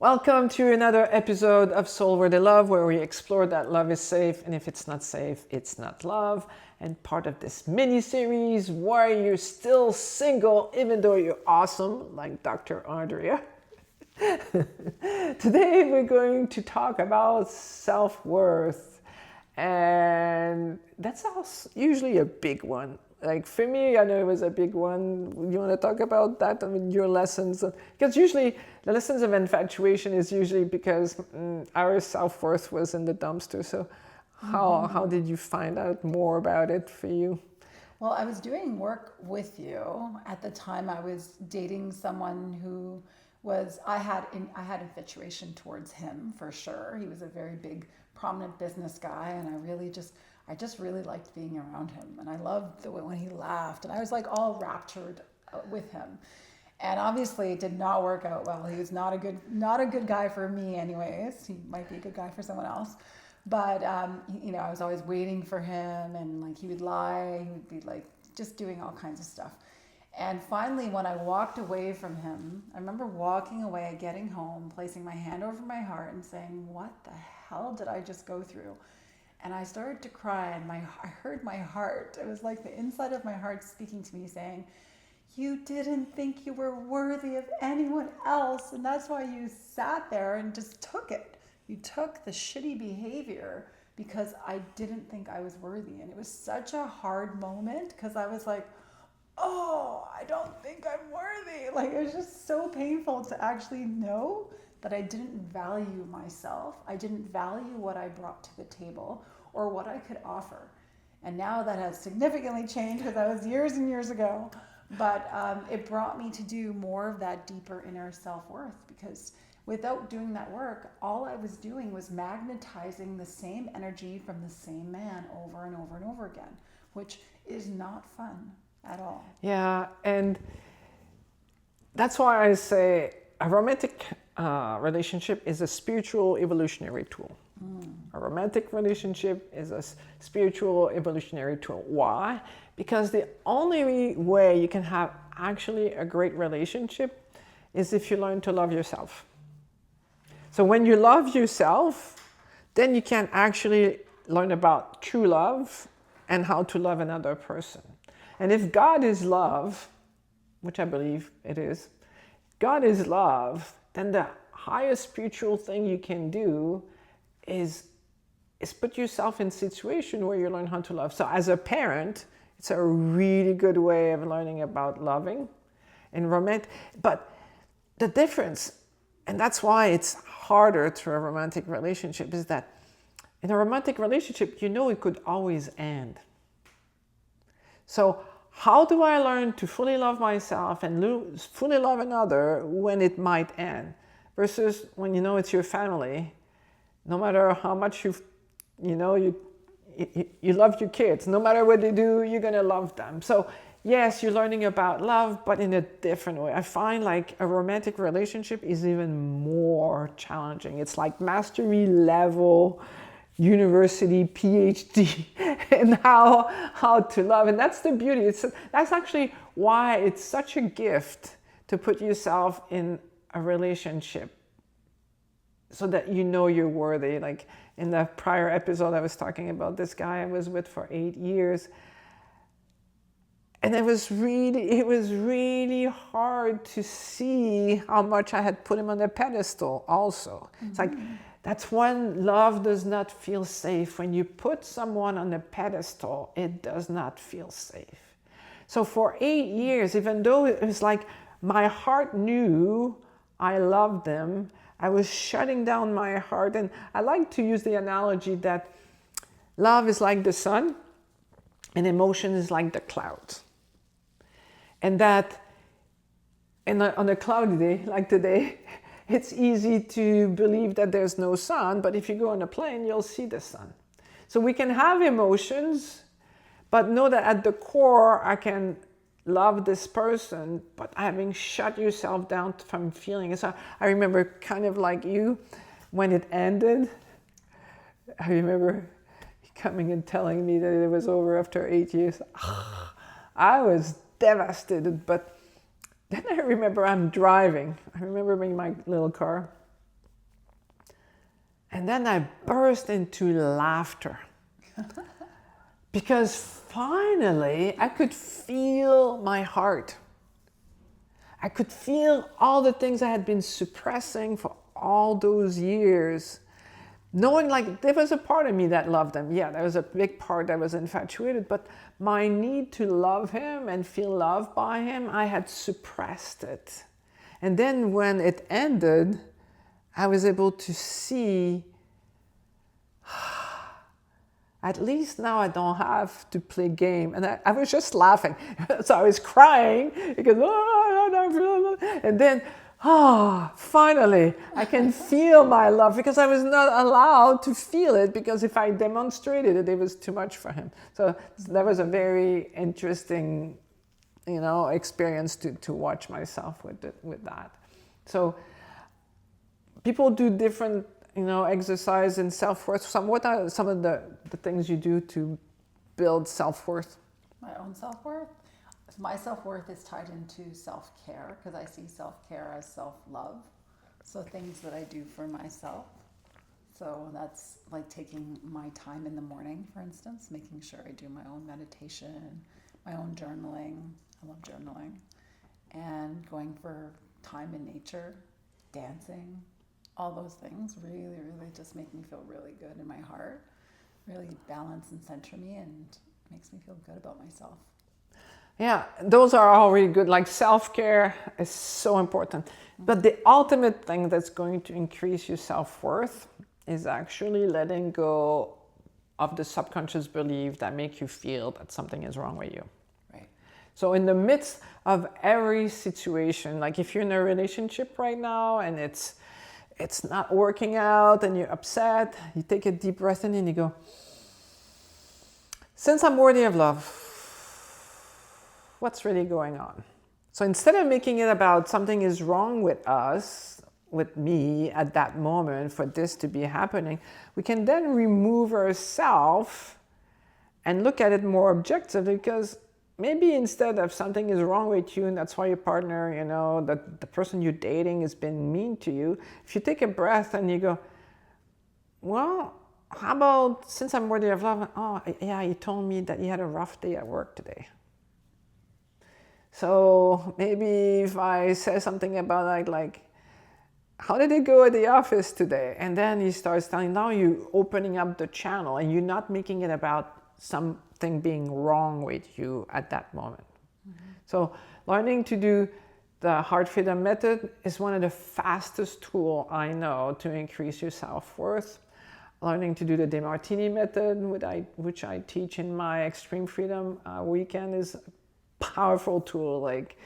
Welcome to another episode of Soul Where They Love, where we explore that love is safe, and if it's not safe, it's not love. And part of this mini-series, why you're still single even though you're awesome, like Dr. Andreia. Today we're going to talk about self-worth, and that's usually a big one. Like for me, I know it was a big one. You want to talk about that? I mean, your lessons, because usually the lessons of infatuation is usually because our self-worth was in the dumpster. So how did you find out more about it for you? Well, I was doing work with you. At the time, I was dating someone who was, I had infatuation towards him for sure. He was a very big, prominent business guy, and I just really liked being around him. And I loved the way when he laughed, and I was like all raptured with him. And obviously it did not work out well. He was not a good guy for me anyways. He might be a good guy for someone else. But, I was always waiting for him, and like he would lie, he would be like just doing all kinds of stuff. And finally, when I walked away from him, I remember walking away, getting home, placing my hand over my heart and saying, what the hell did I just go through? And I started to cry, and I heard my heart. It was like the inside of my heart speaking to me saying, you didn't think you were worthy of anyone else, and that's why you sat there and just took it. You took the shitty behavior because I didn't think I was worthy. And it was such a hard moment because I was like, oh, I don't think I'm worthy. Like, it was just so painful to actually know that I didn't value myself. I didn't value what I brought to the table or what I could offer. And now that has significantly changed because that was years and years ago. But it brought me to do more of that deeper inner self-worth, because without doing that work, all I was doing was magnetizing the same energy from the same man over and over and over again, which is not fun at all. Yeah, and that's why I say a romantic relationship is a spiritual evolutionary tool. A romantic relationship is a spiritual evolutionary tool. Why? Because the only way you can have actually a great relationship is if you learn to love yourself. So when you love yourself, then you can actually learn about true love and how to love another person. And if God is love, which I believe it is, God is love, then the highest spiritual thing you can do is put yourself in a situation where you learn how to love. So as a parent, it's a really good way of learning about loving and romantic. But the difference, and that's why it's harder through a romantic relationship, is that in a romantic relationship, it could always end. So how do I learn to fully love myself and fully love another when it might end? Versus when it's your family, no matter how much you love your kids, no matter what they do, you're going to love them. So yes, you're learning about love, but in a different way. I find like a romantic relationship is even more challenging. It's like mastery level, university PhD in how to love. And that's the beauty. That's actually why it's such a gift to put yourself in a relationship so that you're worthy. Like in the prior episode, I was talking about this guy I was with for 8 years. And it was really hard to see how much I had put him on a pedestal also. Mm-hmm. It's like, that's when love does not feel safe. When you put someone on a pedestal, it does not feel safe. So for 8 years, even though it was like my heart knew I loved them, I was shutting down my heart. And I like to use the analogy that love is like the sun and emotion is like the clouds. And that on a cloudy day like today, it's easy to believe that there's no sun, but if you go on a plane, you'll see the sun. So we can have emotions, but know that at the core, I can love this person, but having shut yourself down from feeling it. So I remember kind of like you, when it ended, I remember coming and telling me that it was over after 8 years. I was devastated, but then I remember I'm driving. I remember in my little car, And then I burst into laughter. Because finally, I could feel my heart. I could feel all the things I had been suppressing for all those years. Knowing like there was a part of me that loved him. Yeah, there was a big part that was infatuated, but my need to love him and feel loved by him, I had suppressed it. And then when it ended, I was able to see, at least now I don't have to play game. And I was just laughing. So I was crying because, and then, finally, I can feel my love, because I was not allowed to feel it, because if I demonstrated it, it was too much for him. So that was a very interesting, experience to watch myself with that. So people do different, exercise in self-worth. What are some of the things you do to build self-worth? My own self-worth? My self-worth is tied into self-care, because I see self-care as self-love. So things that I do for myself. So that's like taking my time in the morning, for instance, making sure I do my own meditation, my own journaling. I love journaling. And going for time in nature, dancing, all those things really, really just make me feel really good in my heart, really balance and center me, and makes me feel good about myself. Yeah, those are all really good. Like self-care is so important. But the ultimate thing that's going to increase your self-worth is actually letting go of the subconscious belief that make you feel that something is wrong with you. Right. So in the midst of every situation, like if you're in a relationship right now and it's not working out and you're upset, you take a deep breath in and you go, since I'm worthy of love, what's really going on? So instead of making it about something is wrong with us, with me at that moment for this to be happening, we can then remove ourselves and look at it more objectively, because maybe instead of something is wrong with you and that's why your partner, the person you're dating has been mean to you, if you take a breath and you go, well, how about since I'm worthy of love, oh yeah, he told me that he had a rough day at work today. So maybe if I say something about like, how did it go at the office today? And then he starts telling, now you're opening up the channel and you're not making it about something being wrong with you at that moment. Mm-hmm. So learning to do the Heart Freedom Method is one of the fastest tools I know to increase your self-worth. Learning to do the DeMartini Method, which I teach in my Extreme Freedom weekend, is powerful tool. Like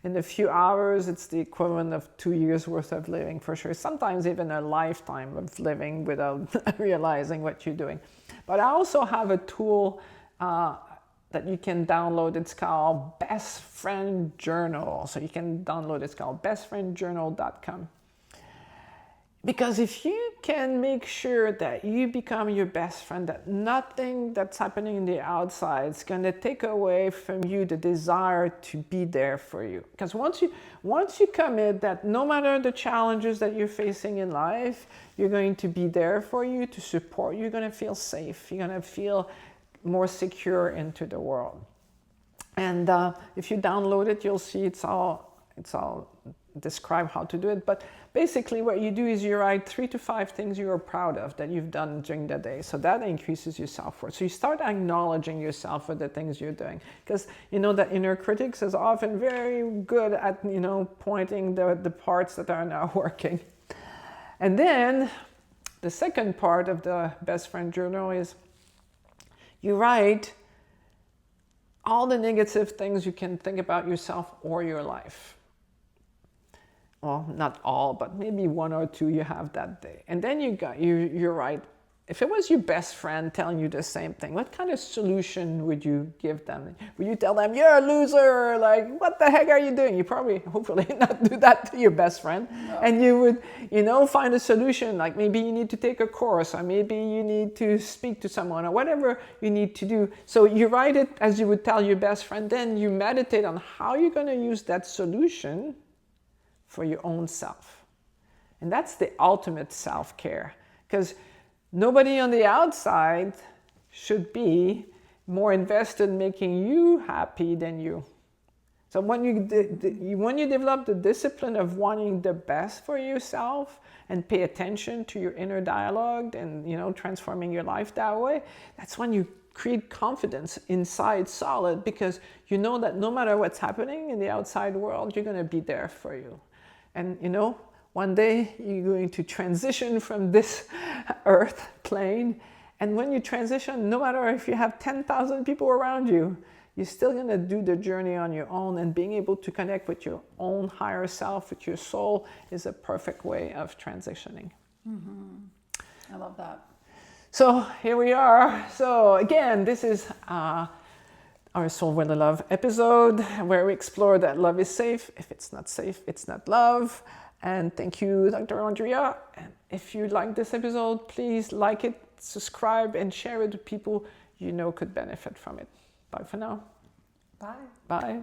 in a few hours, it's the equivalent of 2 years worth of living for sure. Sometimes even a lifetime of living without realizing what you're doing. But I also have a tool that you can download. It's called Best Friend Journal. So you can download it. It's called bestfriendjournal.com. Because if you can make sure that you become your best friend, that nothing that's happening in the outside is going to take away from you the desire to be there for you. Because once you commit that no matter the challenges that you're facing in life, you're going to be there for you, to support you. You're going to feel safe. You're going to feel more secure into the world. And if you download it, you'll see it's all describe how to do it. But basically what you do is you write 3 to 5 things you're proud of that you've done during the day. So that increases your self-worth. So you start acknowledging yourself for the things you're doing. Because that inner critics is often very good at, pointing the parts that are not working. And then the second part of the Best Friend Journal is you write all the negative things you can think about yourself or your life. Well, not all, but maybe 1 or 2 you have that day. And then you're right. If it was your best friend telling you the same thing, what kind of solution would you give them? Would you tell them, you're a loser, like, what the heck are you doing? You probably, hopefully, not do that to your best friend. No. And you would, find a solution, like maybe you need to take a course, or maybe you need to speak to someone, or whatever you need to do. So you write it as you would tell your best friend, then you meditate on how you're going to use that solution for your own self. And that's the ultimate self-care. Because nobody on the outside should be more invested in making you happy than you. So when you develop the discipline of wanting the best for yourself and pay attention to your inner dialogue and, transforming your life that way, that's when you create confidence inside solid, because you know that no matter what's happening in the outside world, you're going to be there for you. And, one day you're going to transition from this earth plane. And when you transition, no matter if you have 10,000 people around you, you're still going to do the journey on your own, and being able to connect with your own higher self, with your soul, is a perfect way of transitioning. I love that. So here we are. So again, this is our Soul Really Love episode, where we explore that love is safe. If it's not safe, it's not love. And thank you, Dr. Andreia. And if you like this episode, please like it, subscribe, and share it with people you know could benefit from it. Bye for now. Bye. Bye.